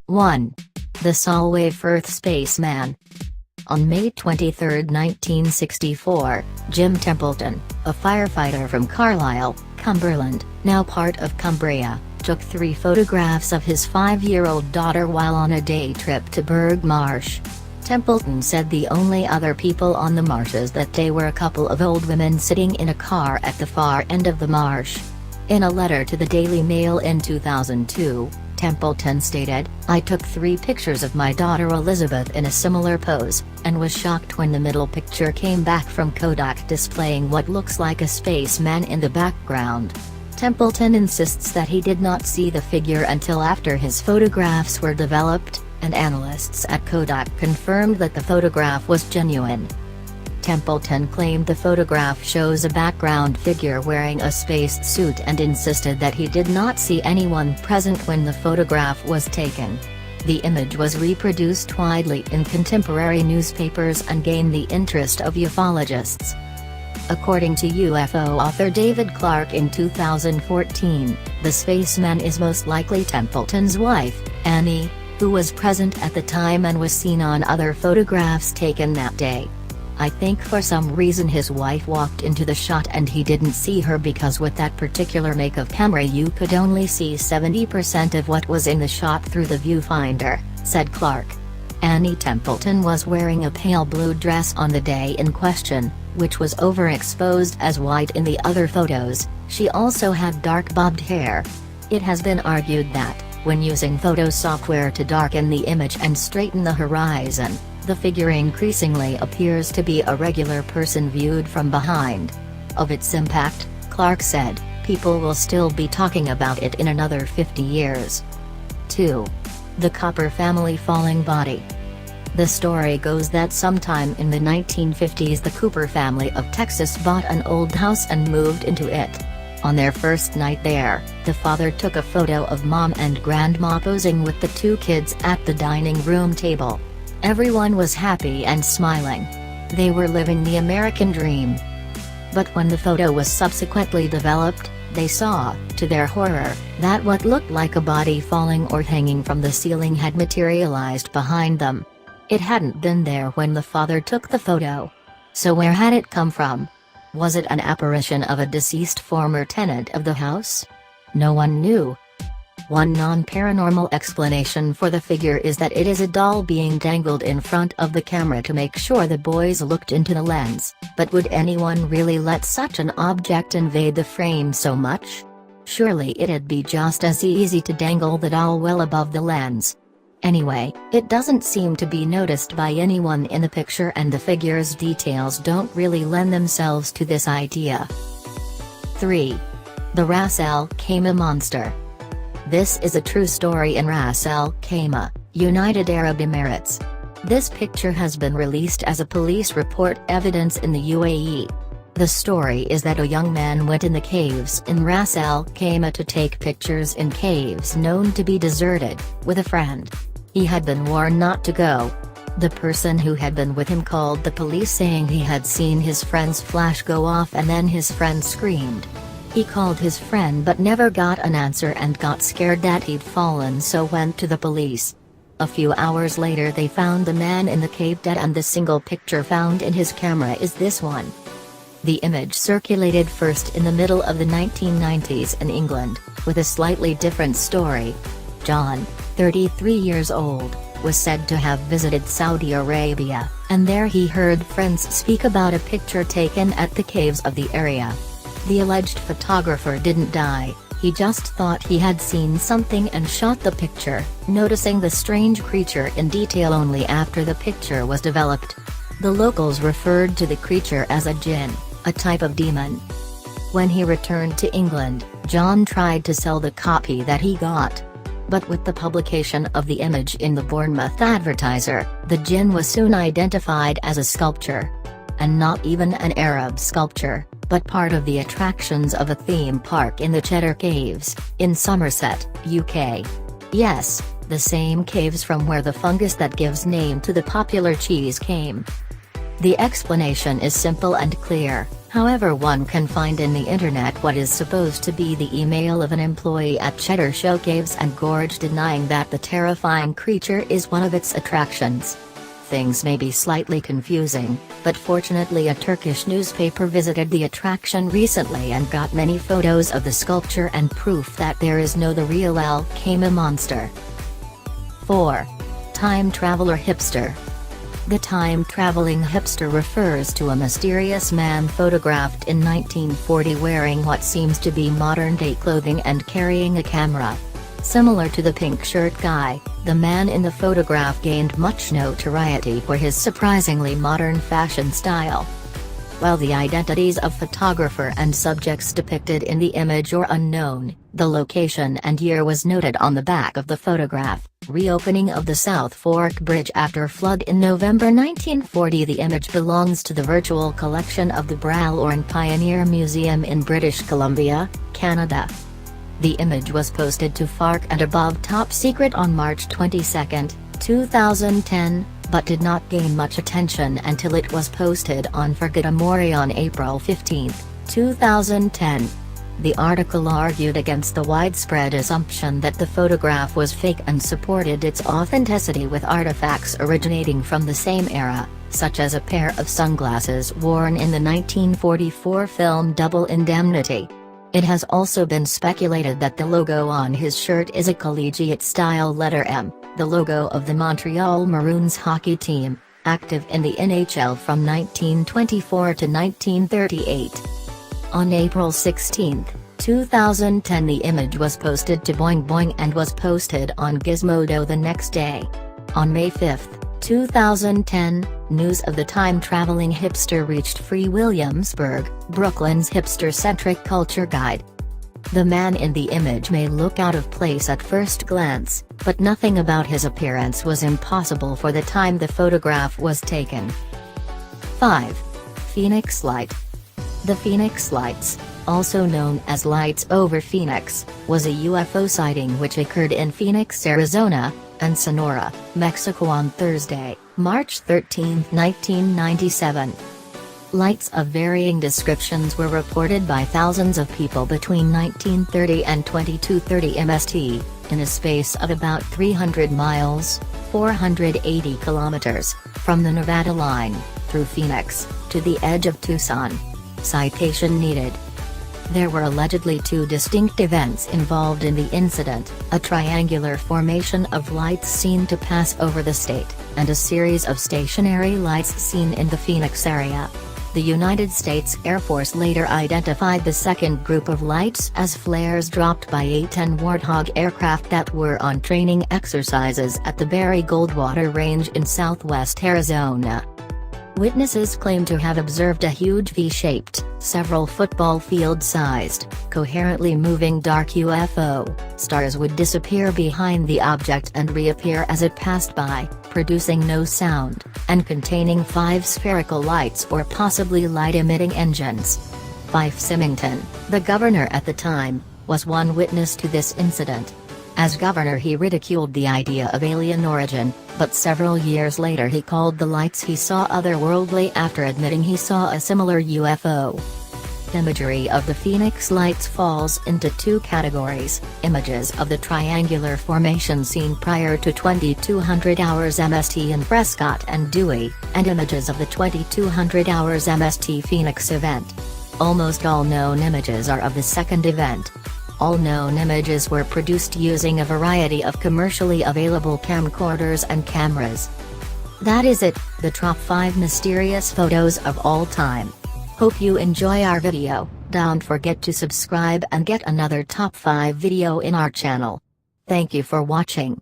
1. The Solway Firth Spaceman. On May 23, 1964, Jim Templeton, a firefighter from Carlisle, Cumberland, now part of Cumbria, took 3 photographs of his 5-year-old daughter while on a day trip to Burgh Marsh. Templeton said the only other people on the marshes that day were a couple of old women sitting in a car at the far end of the marsh. In a letter to the Daily Mail in 2002, Templeton stated, "I took 3 pictures of my daughter Elizabeth in a similar pose, and was shocked when the middle picture came back from Kodak displaying what looks like a spaceman in the background." Templeton insists that he did not see the figure until after his photographs were developed, and analysts at Kodak confirmed that the photograph was genuine. Templeton claimed the photograph shows a background figure wearing a space suit and insisted that he did not see anyone present when the photograph was taken. The image was reproduced widely in contemporary newspapers and gained the interest of ufologists. According to UFO author David Clark in 2014, the spaceman is most likely Templeton's wife, Annie, who was present at the time and was seen on other photographs taken that day. "I think for some reason his wife walked into the shot and he didn't see her because with that particular make of camera you could only see 70% of what was in the shot through the viewfinder," said Clark. Annie Templeton was wearing a pale blue dress on the day in question, which was overexposed as white in the other photos. She also had dark bobbed hair. It has been argued that, when using photo software to darken the image and straighten the horizon, the figure increasingly appears to be a regular person viewed from behind. Of its impact, Clark said, "People will still be talking about it in another 50 years." 2. The Cooper family falling body. The story goes that sometime in the 1950s the Cooper family of Texas bought an old house and moved into it. On their first night there, the father took a photo of mom and grandma posing with the 2 kids at the dining room table. Everyone was happy and smiling. They were living the American dream. But when the photo was subsequently developed, they saw, to their horror, that what looked like a body falling or hanging from the ceiling had materialized behind them. It hadn't been there when the father took the photo. So where had it come from? Was it an apparition of a deceased former tenant of the house? No one knew. One non-paranormal explanation for the figure is that it is a doll being dangled in front of the camera to make sure the boys looked into the lens, but would anyone really let such an object invade the frame so much? Surely it'd be just as easy to dangle the doll well above the lens. Anyway, it doesn't seem to be noticed by anyone in the picture and the figure's details don't really lend themselves to this idea. 3. The Ras Al Khaimah Monster. This is a true story in Ras Al Khaimah, United Arab Emirates. This picture has been released as a police report evidence in the UAE. The story is that a young man went in the caves in Ras Al Khaimah to take pictures in caves known to be deserted, with a friend. He had been warned not to go. The person who had been with him called the police saying he had seen his friend's flash go off and then his friend screamed. He called his friend but never got an answer and got scared that he'd fallen, so went to the police. A few hours later they found the man in the cave dead, and the single picture found in his camera is this one. The image circulated first in the middle of the 1990s in England, with a slightly different story. John, 33 years old, was said to have visited Saudi Arabia, and there he heard friends speak about a picture taken at the caves of the area. The alleged photographer didn't die, he just thought he had seen something and shot the picture, noticing the strange creature in detail only after the picture was developed. The locals referred to the creature as a jinn, a type of demon. When he returned to England, John tried to sell the copy that he got. But with the publication of the image in the Bournemouth Advertiser, the jinn was soon identified as a sculpture. And not even an Arab sculpture, but part of the attractions of a theme park in the Cheddar Caves, in Somerset, UK. Yes, the same caves from where the fungus that gives name to the popular cheese came. The explanation is simple and clear. However, one can find in the internet what is supposed to be the email of an employee at Cheddar Show Caves and Gorge denying that the terrifying creature is one of its attractions. Things may be slightly confusing, but fortunately a Turkish newspaper visited the attraction recently and got many photos of the sculpture and proof that there is no the real Al-Kama monster. 4. Time Traveler Hipster. The time-traveling hipster refers to a mysterious man photographed in 1940 wearing what seems to be modern-day clothing and carrying a camera. Similar to the pink shirt guy, the man in the photograph gained much notoriety for his surprisingly modern fashion style. While the identities of photographer and subjects depicted in the image are unknown, the location and year was noted on the back of the photograph. Reopening of the South Fork Bridge after flood in November 1940. The image belongs to the virtual collection of the Bralorne Pioneer Museum in British Columbia, Canada. The image was posted to FARC and Above Top Secret on March 22, 2010, but did not gain much attention until it was posted on Furgatamori on April 15, 2010. The article argued against the widespread assumption that the photograph was fake and supported its authenticity with artifacts originating from the same era, such as a pair of sunglasses worn in the 1944 film Double Indemnity. It has also been speculated that the logo on his shirt is a collegiate-style letter M, the logo of the Montreal Maroons hockey team, active in the NHL from 1924 to 1938. On April 16, 2010 the image was posted to Boing Boing and was posted on Gizmodo the next day. On May 5, 2010, news of the time-traveling hipster reached Free Williamsburg, Brooklyn's hipster-centric culture guide. The man in the image may look out of place at first glance, but nothing about his appearance was impossible for the time the photograph was taken. 5. Phoenix Light. The Phoenix Lights, also known as Lights over Phoenix, was a UFO sighting which occurred in Phoenix, Arizona, and Sonora, Mexico on Thursday, March 13, 1997. Lights of varying descriptions were reported by thousands of people between 1930 and 2230 MST, in a space of about 300 miles, 480 kilometers, from the Nevada line, through Phoenix, to the edge of Tucson. Citation needed. There were allegedly two distinct events involved in the incident, a triangular formation of lights seen to pass over the state, and a series of stationary lights seen in the Phoenix area. The United States Air Force later identified the second group of lights as flares dropped by A-10 Warthog aircraft that were on training exercises at the Barry Goldwater Range in southwest Arizona. Witnesses claim to have observed a huge V-shaped, several football field-sized, coherently moving dark UFO. Stars would disappear behind the object and reappear as it passed by, producing no sound, and containing 5 spherical lights or possibly light-emitting engines. Fife Symington, the governor at the time, was one witness to this incident. As governor he ridiculed the idea of alien origin, but several years later he called the lights he saw otherworldly after admitting he saw a similar UFO. Imagery of the Phoenix Lights falls into two categories: images of the triangular formation seen prior to 2200 hours MST in Prescott and Dewey, and images of the 2200 hours MST Phoenix event. Almost all known images are of the second event. All known images were produced using a variety of commercially available camcorders and cameras. That is it, the top 5 mysterious photos of all time. Hope you enjoy our video. Don't forget to subscribe and get another top 5 video in our channel. Thank you for watching.